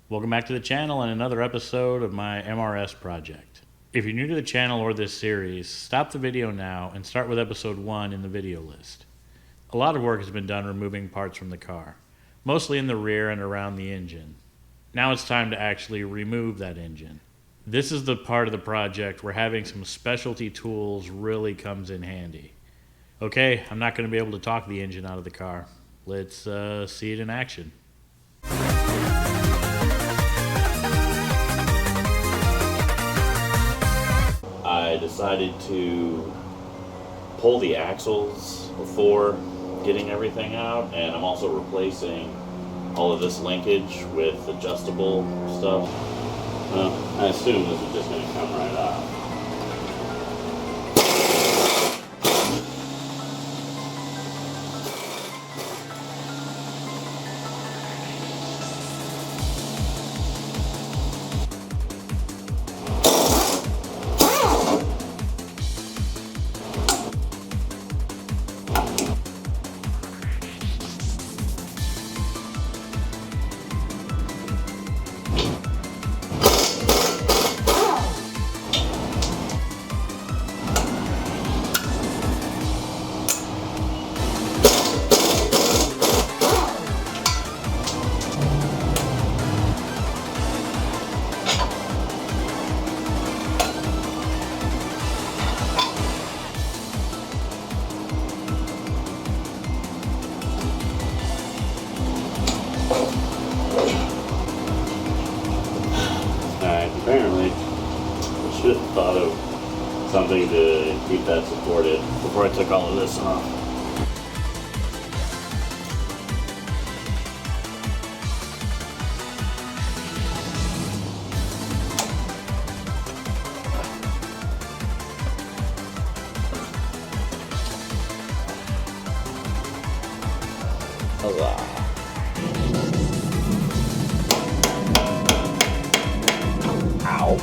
Welcome back to the channel and another episode of my MRS project. If you're new to the channel or this series, stop the video now and start with episode 1 in the video list. A lot of work has been done removing parts from the car, mostly in the rear and around the engine. Now it's time to actually remove that engine. This is the part of the project where having some specialty tools really comes in handy. Okay, I'm not going to be able to talk the engine out of the car. Let's see it in action. I decided to pull the axles before getting everything out, and I'm also replacing all of this linkage with adjustable stuff. I assume this is just going to come right off. Apparently, I should have thought of something to keep that supported before I took all of this off. Huzzah. Ow.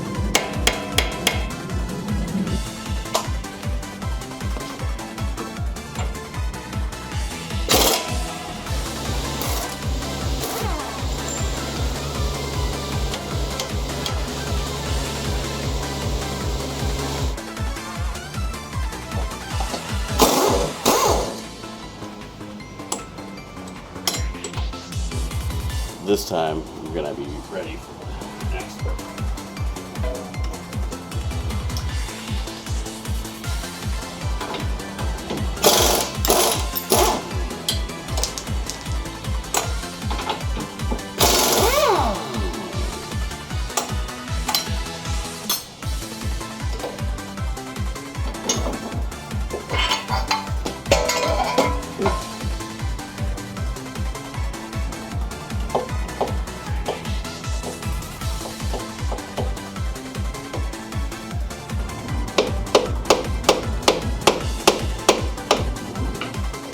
This time, I'm gonna be ready for the next one.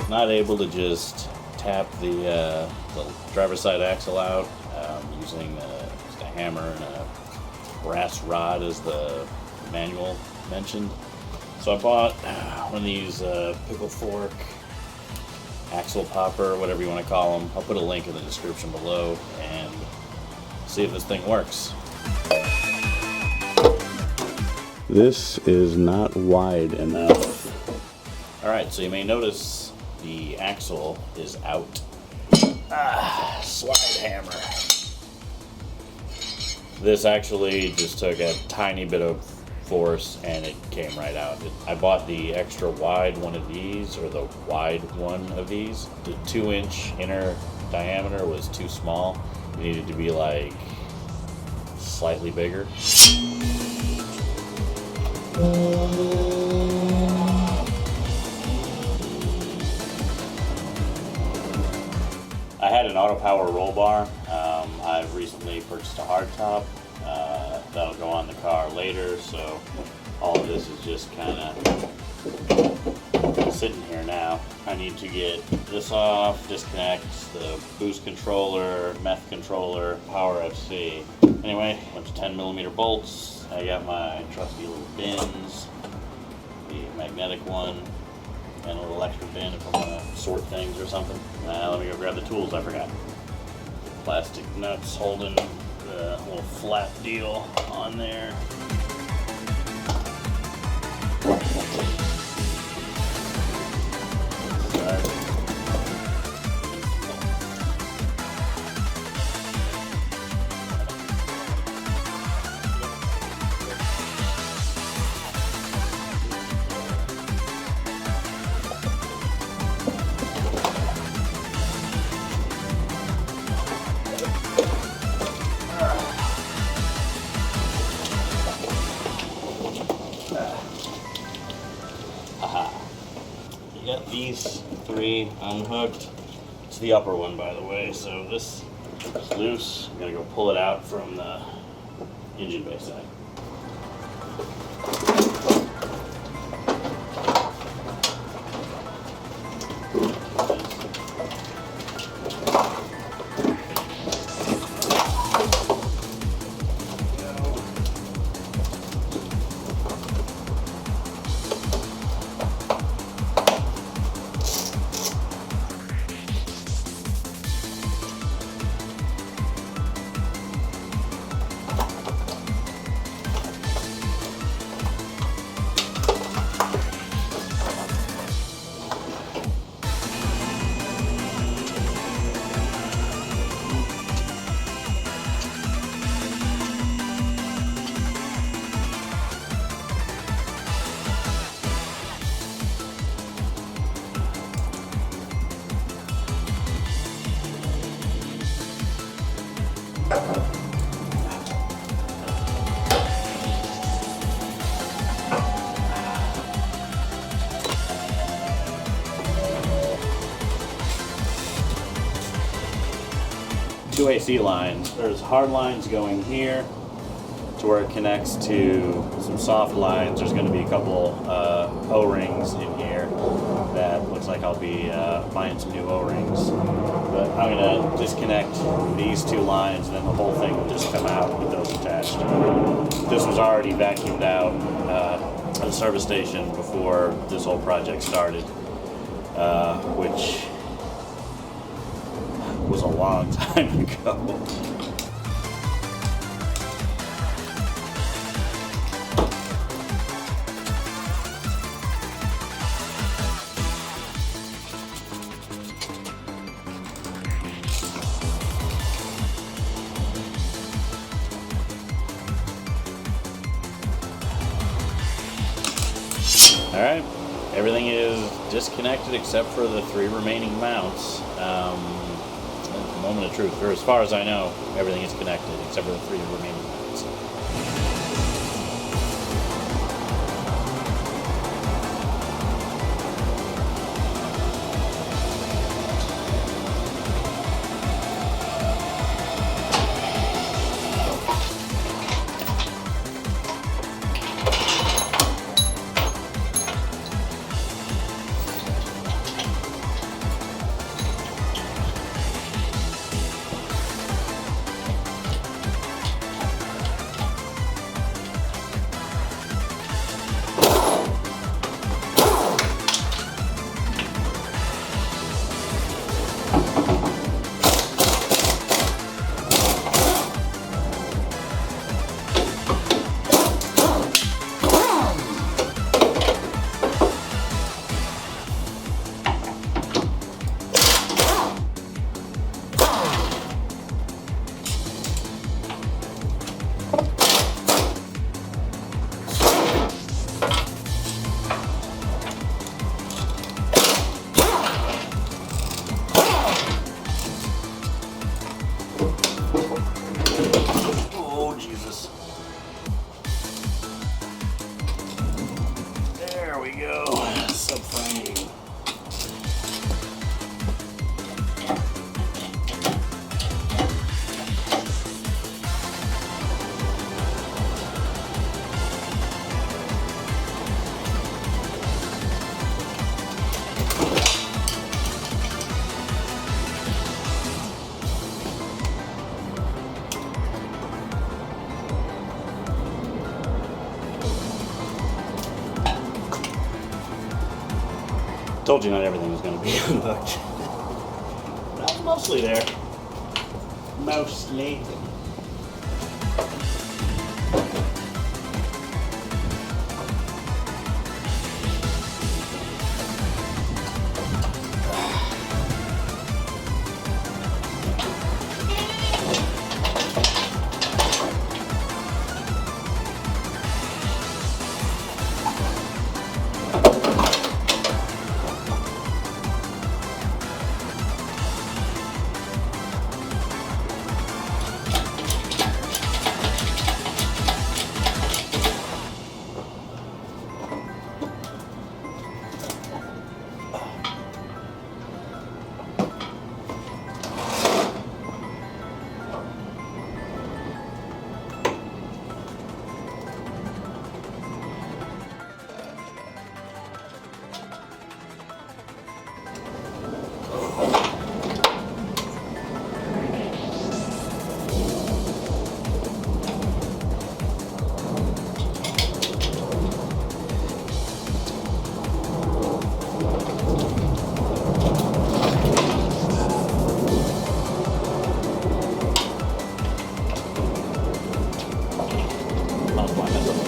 Not able to just tap the driver's side axle out using just a hammer and a brass rod, as the manual mentioned. So I bought one of these pickle fork, axle popper, whatever you want to call them. I'll put a link in the description below and see if this thing works. This is not wide enough. Alright, so you may notice the axle is out. Slide hammer. This actually just took a tiny bit of force and it came right out. I bought the extra wide one of these, or the wide one of these. The 2-inch inner diameter was too small. It needed to be like slightly bigger. I had an auto power roll bar. I've recently purchased a hardtop that'll go on the car later, so all of this is just kind of sitting here now. I need to get this off, disconnect the boost controller, meth controller, power FC. Anyway, a bunch of 10mm bolts. I got my trusty little bins, the magnetic one, and a little extra bin if I want to sort things or something. Let me go grab the tools I forgot. Plastic nuts holding the little flap deal on there. Got these three unhooked. It's the upper one, by the way, so this is loose. I'm gonna go pull it out from the engine bay side. Two AC lines. There's hard lines going here to where it connects to some soft lines. There's going to be a couple O-rings in here that looks like I'll be buying some new O-rings. But I'm going to disconnect these two lines and then the whole thing will just come out with those attached. This was already vacuumed out at the service station before this whole project started, which was a long time ago. All right, everything is disconnected except for the three remaining mounts. Moment of truth, or as far as I know, everything is connected except for the three remaining mounts. Told you not everything was going to be unhooked. That was mostly there. Mostly.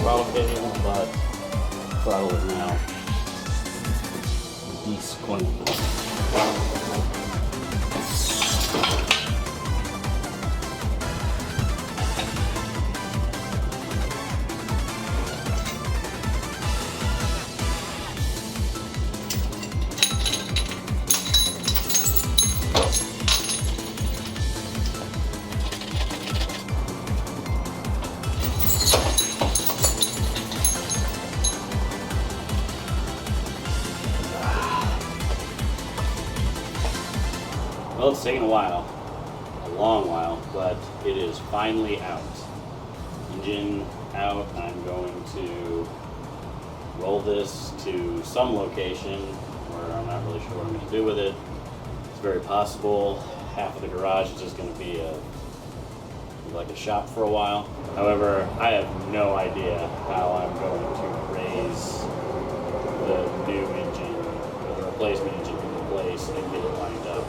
Throttle cable, but throttle is now de-squinting. Well, it's taken a while, a long while, but it is finally out. Engine out. I'm going to roll this to some location where I'm not really sure what I'm going to do with it. It's very possible half of the garage is just going to be like a shop for a while. However, I have no idea how I'm going to raise the new engine, or the replacement engine into place and get it lined up.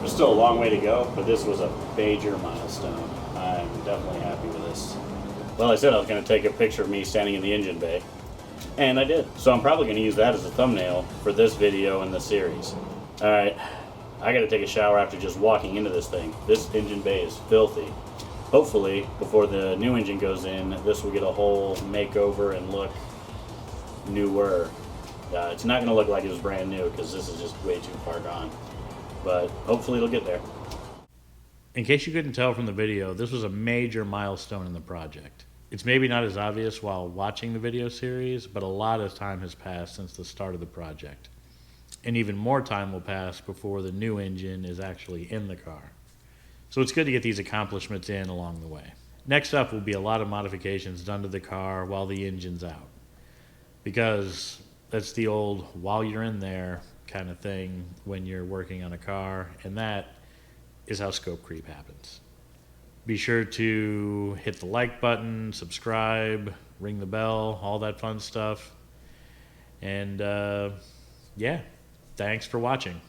There's still a long way to go, but this was a major milestone. I'm definitely happy with this. Well, I said I was going to take a picture of me standing in the engine bay, and I did. So I'm probably going to use that as a thumbnail for this video and the series. Alright, I got to take a shower after just walking into this thing. This engine bay is filthy. Hopefully, before the new engine goes in, this will get a whole makeover and look newer. It's not going to look like it was brand new because this is just way too far gone. But hopefully it'll get there. In case you couldn't tell from the video, this was a major milestone in the project. It's maybe not as obvious while watching the video series, but a lot of time has passed since the start of the project. And even more time will pass before the new engine is actually in the car. So it's good to get these accomplishments in along the way. Next up will be a lot of modifications done to the car while the engine's out. Because that's the old while you're in there kind of thing when you're working on a car, and that is how scope creep happens. Be sure to hit the like button, subscribe, ring the bell, all that fun stuff. And yeah, thanks for watching.